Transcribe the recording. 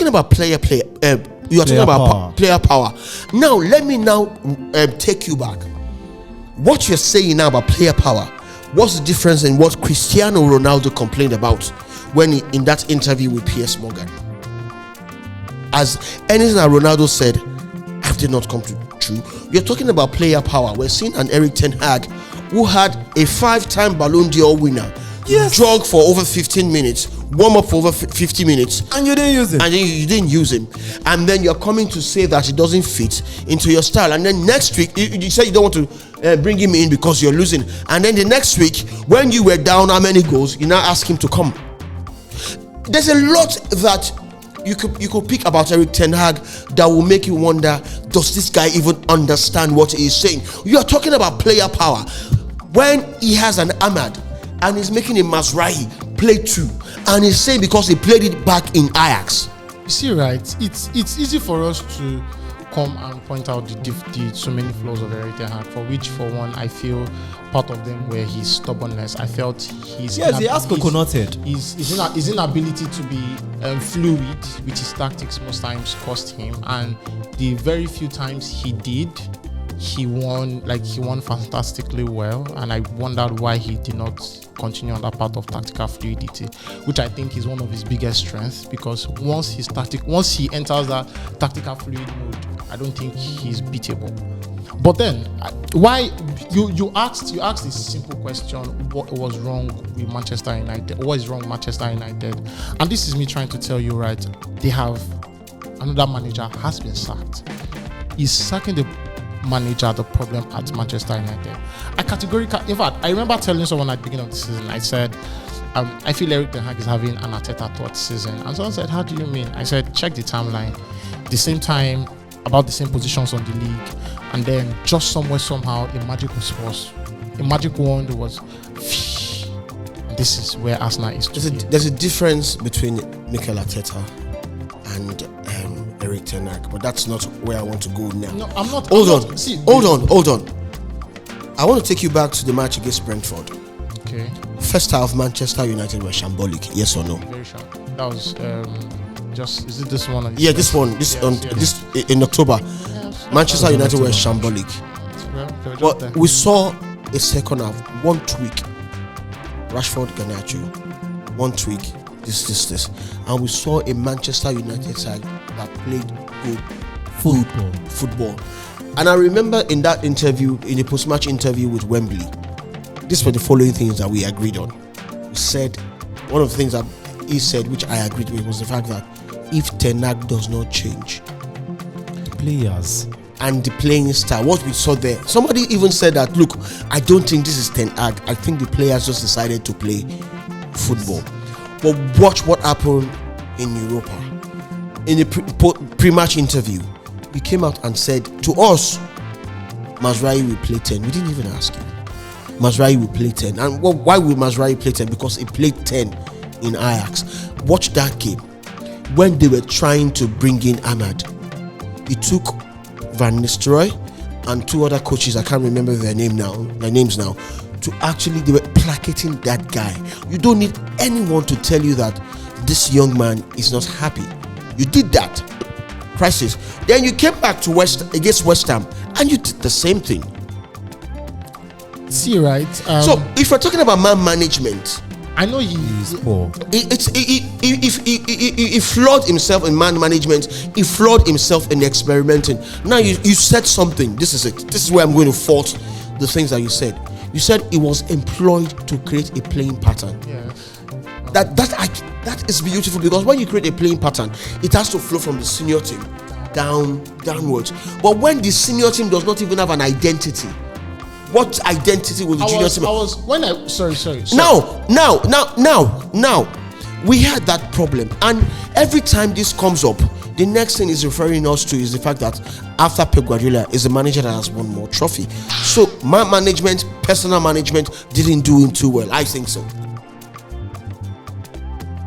talking about player power. Now, let me take you back. What you're saying now about player power, what's the difference in what Cristiano Ronaldo complained about when in that interview with Piers Morgan? As anything that Ronaldo said, have they not come to true? You're talking about player power. We're seeing an Erik ten Hag who had a 5-time Ballon d'Or winner, jog for over 15 minutes, warm up for over 50 minutes, and you didn't use him. And then you didn't use him, and then you're coming to say that it doesn't fit into your style. And then next week you say you don't want to bring him in because you're losing, and then the next week when you were down how many goals, you now ask him to come. There's a lot that you could pick about Erik ten Hag that will make you wonder, does this guy even understand what he is saying? You are talking about player power when he has an Ahmad and he's making a Mazraoui play 2, and he's saying because he played it back in Ajax. You see, right? It's easy for us to come and point out the so many flaws of Erik ten Hag, for which, for one, I feel part of them were his stubbornness. I felt he has coconut head. His inability to be fluid with his tactics most times cost him, and the very few times he did, he won fantastically well, and I wondered why he did not continue on that part of tactical fluidity, which I think is one of his biggest strengths, because once he enters that tactical fluid mode, I don't think he's beatable. But then, why you asked this simple question: what was wrong with Manchester United? What is wrong with Manchester United? And this is me trying to tell you, right? They have another manager has been sacked. He's sacking the manager the problem at Manchester United. In fact, I remember telling someone at the beginning of the season, I said, I feel Erik ten Hag is having an Arteta third season. And someone said, how do you mean? I said, check the timeline. The same time, about the same positions on the league, and then just somehow a magic wand was, this is where Arsenal is today. There's a difference between Mikel Arteta and Erik ten Hag, but that's not where I want to go now. No, I'm not. Hold on. I want to take you back to the match against Brentford. Okay. First half, Manchester United were shambolic. Yes or no? Very sharp. That was is it this one? Yeah, this one. This in October. Yes. Manchester United were shambolic. But we saw a second half, one tweak. Rashford, Garnacho, one tweak. This, and we saw a Manchester United side that played good football. And I remember in that interview, in the post-match interview with Wembley, these were the following things that we agreed on. He said, one of the things that he said, which I agreed with, was the fact that if ten Hag does not change the players and the playing style, what we saw there, somebody even said that, look, I don't think this is ten Hag. I think the players just decided to play football. But watch what happened in Europa. In the pre-match interview, he came out and said to us, Mazraoui will play 10. We didn't even ask him. Mazraoui will play 10. And why will Mazraoui play 10? Because he played 10 in Ajax. Watch that game. When they were trying to bring in Ahmad, he took Van Nistelrooy and two other coaches, I can't remember their names now, to actually, they were placating that guy. You don't need anyone to tell you that this young man is not happy. You did that. Crisis. Then you came back to against West Ham and you did the same thing. See, right? So if we're talking about man management, I know he is poor. He flawed himself in man management. He flawed himself in experimenting. Now you said something. This is it. This is where I'm going to fault the things that you said. You said he was employed to create a playing pattern. Yes. That is beautiful, because when you create a playing pattern, it has to flow from the senior team downwards. But when the senior team does not even have an identity, what identity will the junior team? Sorry. Now, we had that problem, and every time this comes up, the next thing is referring us to is the fact that after Pep Guardiola is a manager that has won more trophy. So man management, personal management didn't do him too well. I think so.